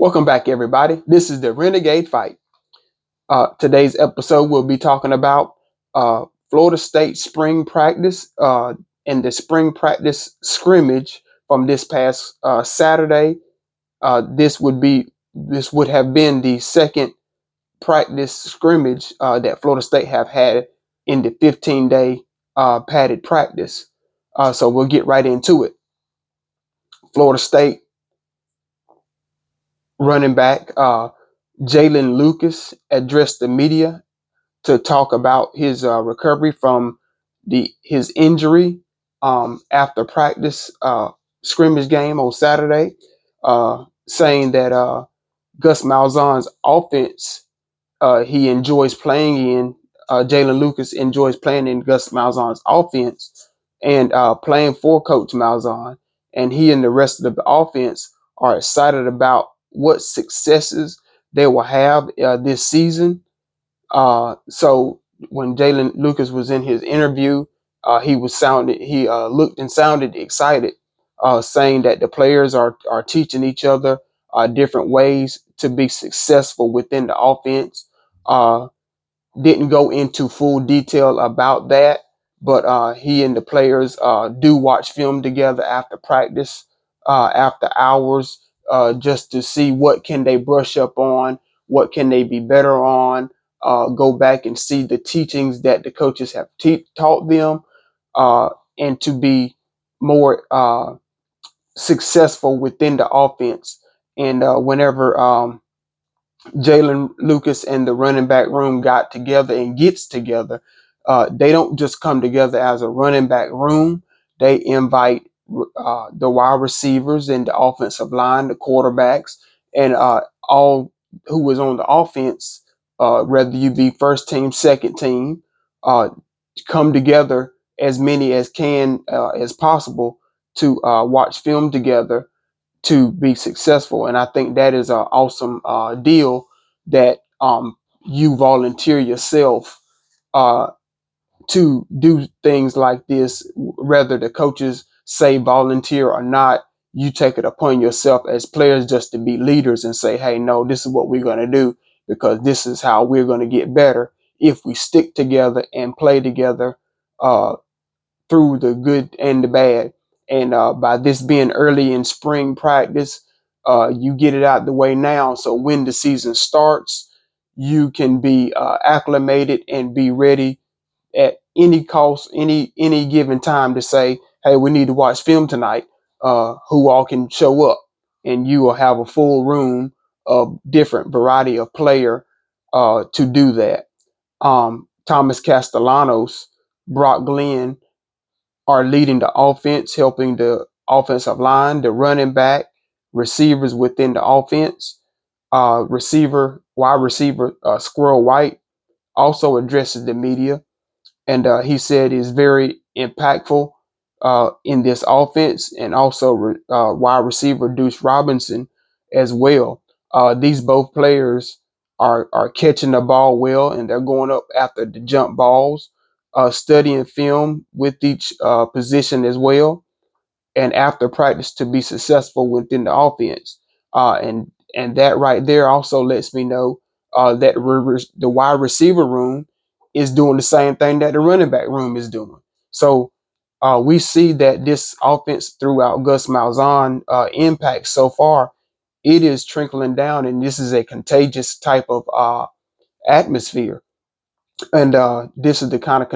Welcome back, everybody. This is the Renegade Fight. Today's episode, we'll be talking about Florida State spring practice and the spring practice scrimmage from this past Saturday. This would have been the second practice scrimmage that Florida State have had in the 15-day padded practice. So we'll get right into it. Florida State running back Jalen Lucas addressed the media to talk about his recovery from his injury after practice scrimmage game on Saturday, saying that Gus Malzahn's offense he enjoys playing in. Jalen Lucas enjoys playing in Gus Malzahn's offense and playing for Coach Malzahn, and he and the rest of the offense are excited about what successes they will have this season. So when Jalen Lucas was in his interview, he looked and sounded excited, saying that the players are teaching each other different ways to be successful within the offense. Uh, didn't go into full detail about that, but he and the players do watch film together after practice, after hours, just to see what can they brush up on, what can they be better on, go back and see the teachings that the coaches have taught them, and to be more successful within the offense. And whenever Jalen Lucas and the running back room got together and gets together, they don't just come together as a running back room. They invite the wide receivers and the offensive line, the quarterbacks, and all who was on the offense, whether you be first team, second team, uh, come together as many as can as possible to watch film together to be successful. And I think that is an awesome deal that you volunteer yourself uh, to do things like this, whether the coaches say volunteer or not. You take it upon yourself as players just to be leaders and say, hey, no, this is what we're going to do because this is how we're going to get better if we stick together and play together uh, through the good and the bad. And by this being early in spring practice, you get it out the way now. So when the season starts, you can be acclimated and be ready at any cost, any given time to say, hey, we need to watch film tonight. Who all can show up, and you will have a full room of different variety of player to do that. Thomas Castellanos, Brock Glenn, are leading the offense, helping the offensive line, the running back, receivers within the offense. Wide receiver, Squirrel White also addresses the media, and he said is very impactful in this offense, and also wide receiver Deuce Robinson as well. These both players are catching the ball well, and they're going up after the jump balls, studying film with each position as well, and after practice to be successful within the offense. And that right there also lets me know that the wide receiver room is doing the same thing that the running back room is doing. So we see that this offense throughout Gus Malzahn impact so far, it is trickling down, and this is a contagious type of atmosphere. And this is the kind of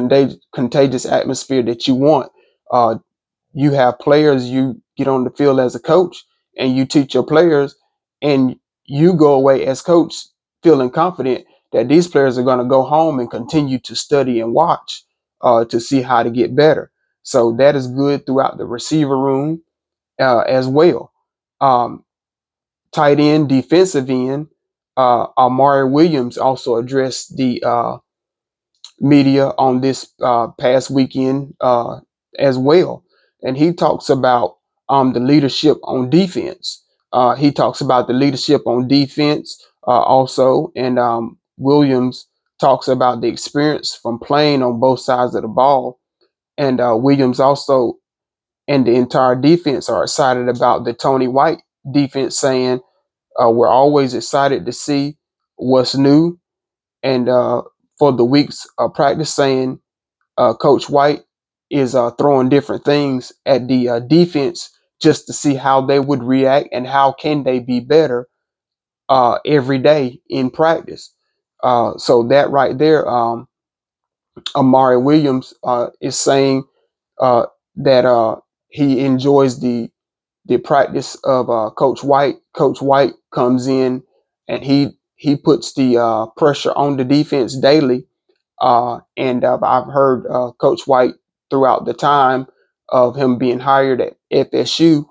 contagious atmosphere that you want. Uh, you have players, you get on the field as a coach and you teach your players, and you go away as coach feeling confident that these players are going to go home and continue to study and watch to see how to get better. So that is good throughout the receiver room as well. Um, Tight end, defensive end, Amari Williams also addressed the media on this past weekend as well. And he talks about the leadership on defense. He talks about the leadership on defense also. And Williams talks about the experience from playing on both sides of the ball. And Williams also and the entire defense are excited about the Tony White defense, saying We're always excited to see what's new. And for the weeks of practice, saying Coach White is throwing different things at the defense just to see how they would react and how can they be better every day in practice. So that right there, Amari Williams is saying uh, that he enjoys the practice of Coach White. Coach White comes in and he puts the pressure on the defense daily. And I've heard Coach White throughout the time of him being hired at FSU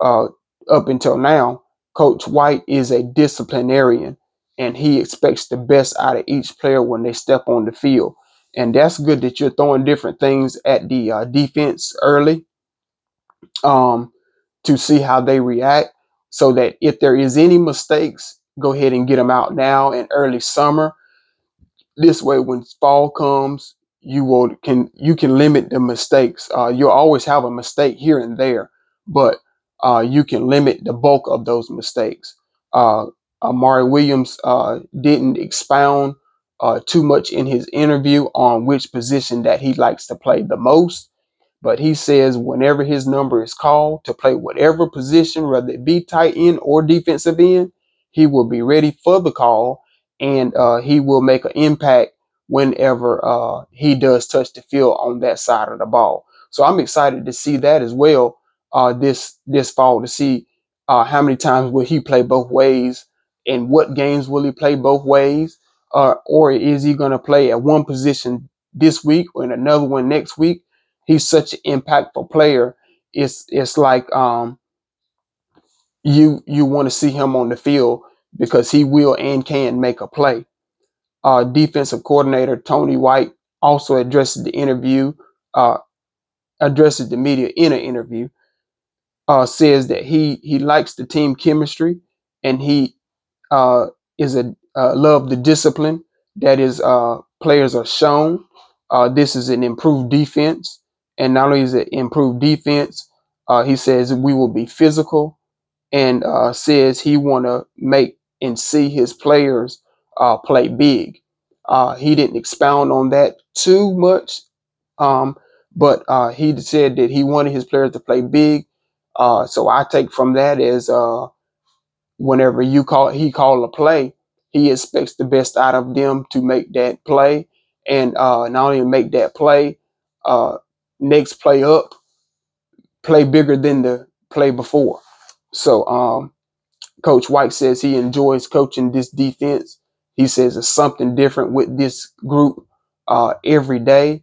uh, up until now. Coach White is a disciplinarian, and he expects the best out of each player when they step on the field. And that's good that you're throwing different things at the defense early, um, to see how they react, so that if there is any mistakes, go ahead and get them out now in early summer. This way, when fall comes, you can limit the mistakes. You'll always have a mistake here and there, but you can limit the bulk of those mistakes. Amari Williams didn't expound too much in his interview on which position that he likes to play the most, but he says whenever his number is called to play whatever position, whether it be tight end or defensive end, he will be ready for the call, and he will make an impact whenever he does touch the field on that side of the ball. So I'm excited to see that as well this fall, to see how many times will he play both ways, and what games will he play both ways, or is he going to play at one position this week or in another one next week. He's such an impactful player. It's like you want to see him on the field because he will and can make a play. Defensive coordinator Tony White also uh, addresses the media in an interview. Says that he likes the team chemistry, and he uh, is a love the discipline that is players are shown. This is an improved defense, and not only is it improved defense, he says we will be physical, and says he want to make and see his players play big. He didn't expound on that too much, um, but he said that he wanted his players to play big. So I take from that as whenever he call a play, he expects the best out of them to make that play, and not only make that play, uh, next play up, play bigger than the play before. So Coach White says he enjoys coaching this defense. He says it's something different with this group every day.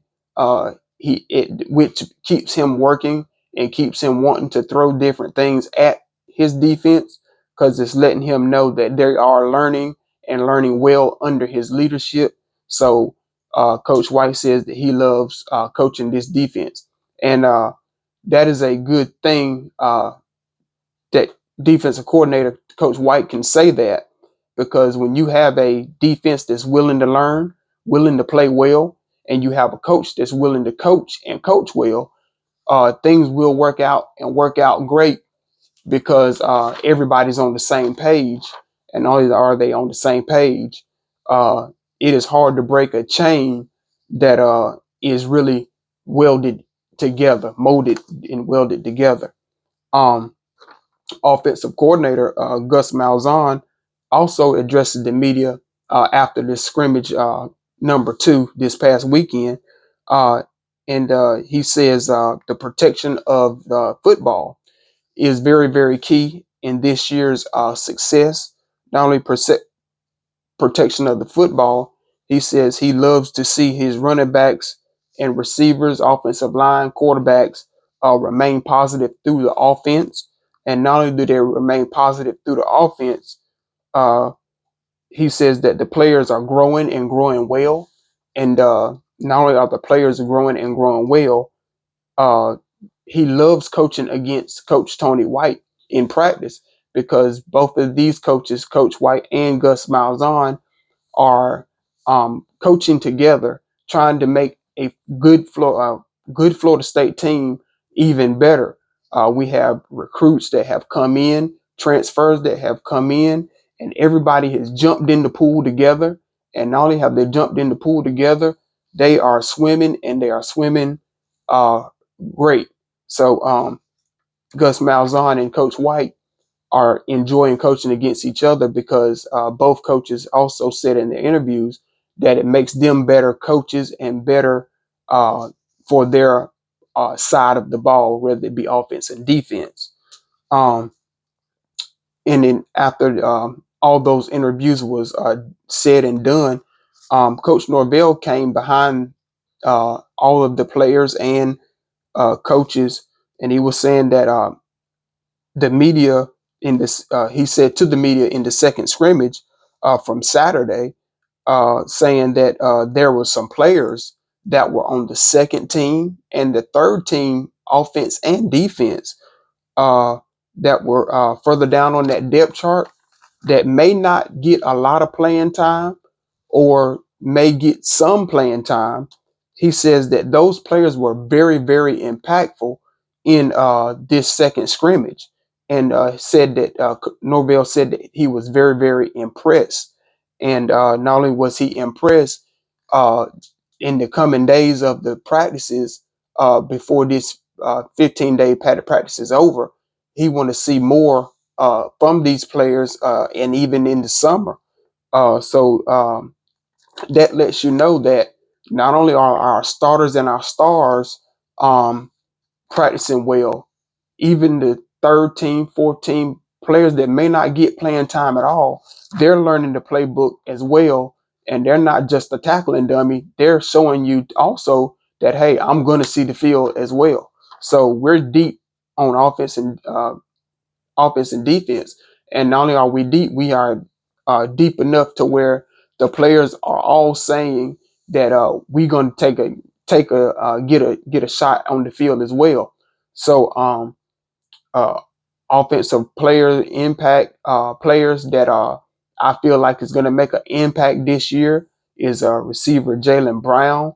Which keeps him working and keeps him wanting to throw different things at his defense, because it's letting him know that they are learning and learning well under his leadership. So Coach White says that he loves coaching this defense, and that is a good thing. That defensive coordinator, Coach White, can say that, because when you have a defense that's willing to learn, willing to play well, and you have a coach that's willing to coach and coach well, things will work out and work out great, because everybody's on the same page. And not only are they on the same page, uh, it is hard to break a chain that is really welded together, molded and welded together. Um, Offensive coordinator Gus Malzahn also addresses the media after this scrimmage number 2 this past weekend, uh, and he says the protection of the football is very, very key in this year's success. Not only protection of the football, he says he loves to see his running backs and receivers, offensive line, quarterbacks remain positive through the offense. And not only do they remain positive through the offense, uh, he says that the players are growing and growing well. And not only are the players growing and growing well, uh, he loves coaching against Coach Tony White in practice, because both of these coaches, Coach White and Gus Malzahn, are coaching together, trying to make a good Florida State team even better. We have recruits that have come in transfers that have come in, and everybody has jumped in the pool together. And not only have they jumped in the pool together, they are swimming, and they are swimming uh, great. So Gus Malzahn and Coach White are enjoying coaching against each other because both coaches also said in their interviews that it makes them better coaches and better for their side of the ball, whether it be offense and defense. Um, and then after all those interviews was said and done, Coach Norvell came behind all of the players and coaches, and he was saying that the media in this, he said to the media in the second scrimmage from Saturday, saying that there were some players that were on the second team and the third team, offense and defense, uh, that were further down on that depth chart that may not get a lot of playing time or may get some playing time. He says that those players were very, very impactful in this second scrimmage, and said that Norvell said that he was very, very impressed. And not only was he impressed, uh, in the coming days of the practices before this 15-day padded practice is over, he want to see more from these players, and even in the summer. So that lets you know that not only are our starters and our stars um, practicing well, even the third team, fourth team players that may not get playing time at all, they're learning the playbook as well. And they're not just a tackling dummy. They're showing you also that, hey, I'm going to see the field as well. So we're deep on offense and defense. And not only are we deep, we are deep enough to where the players are all saying that we're going to get a shot on the field as well. So uh, offensive player impact players that I feel like is going to make an impact this year is receiver Jalen Brown.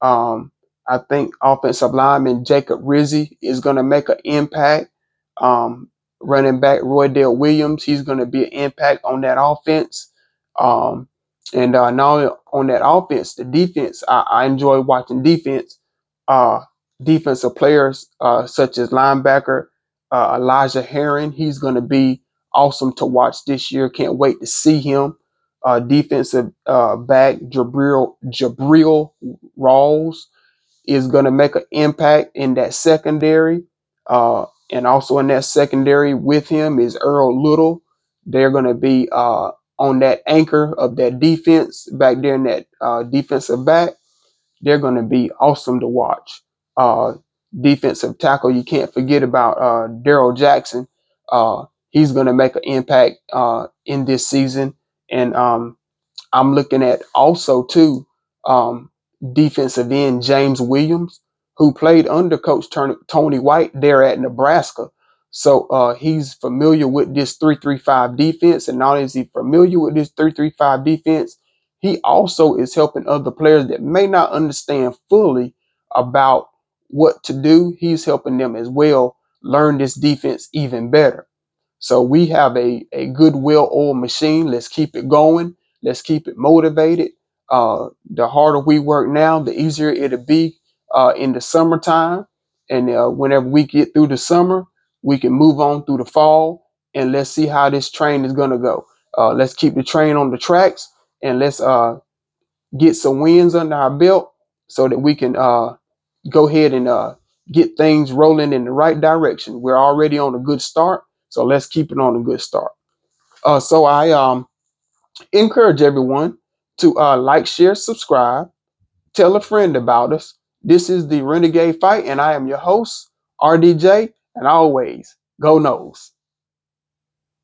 Um, I think offensive lineman Jacob Rizzi is going to make an impact. Um, Running back Roydale Williams, he's going to be an impact on that offense. Um, and not only on that offense, the defense, I enjoy watching defense. Uh, Defensive players such as linebacker Elijah Herring, he's going to be awesome to watch this year. Can't wait to see him. Defensive back Jabril Rawls is going to make an impact in that secondary. And also in that secondary with him is Earl Little. They're going to be on that anchor of that defense back there in that defensive back. They're going to be awesome to watch. Uh, Defensive tackle, you can't forget about Daryl Jackson. He's going to make an impact in this season. And I'm looking at also too um, defensive end James Williams, who played under Coach Tony White there at Nebraska. So he's familiar with this 3-3-5 defense, and not only is he familiar with this 3-3-5 defense, he also is helping other players that may not understand fully about what to do. He's helping them as well learn this defense even better. So we have a good, well-oiled machine. Let's keep it going. Let's keep it motivated. The harder we work now, the easier it'll be in the summertime. And whenever we get through the summer, we can move on through the fall. And let's see how this train is going to go. Let's keep the train on the tracks, and let's get some wins under our belt so that we can go ahead and get things rolling in the right direction. We're already on a good start, so let's keep it on a good start. So I encourage everyone to like, share, subscribe, tell a friend about us. This is the Renegade Fight, and I am your host, RDJ, and always go Noles.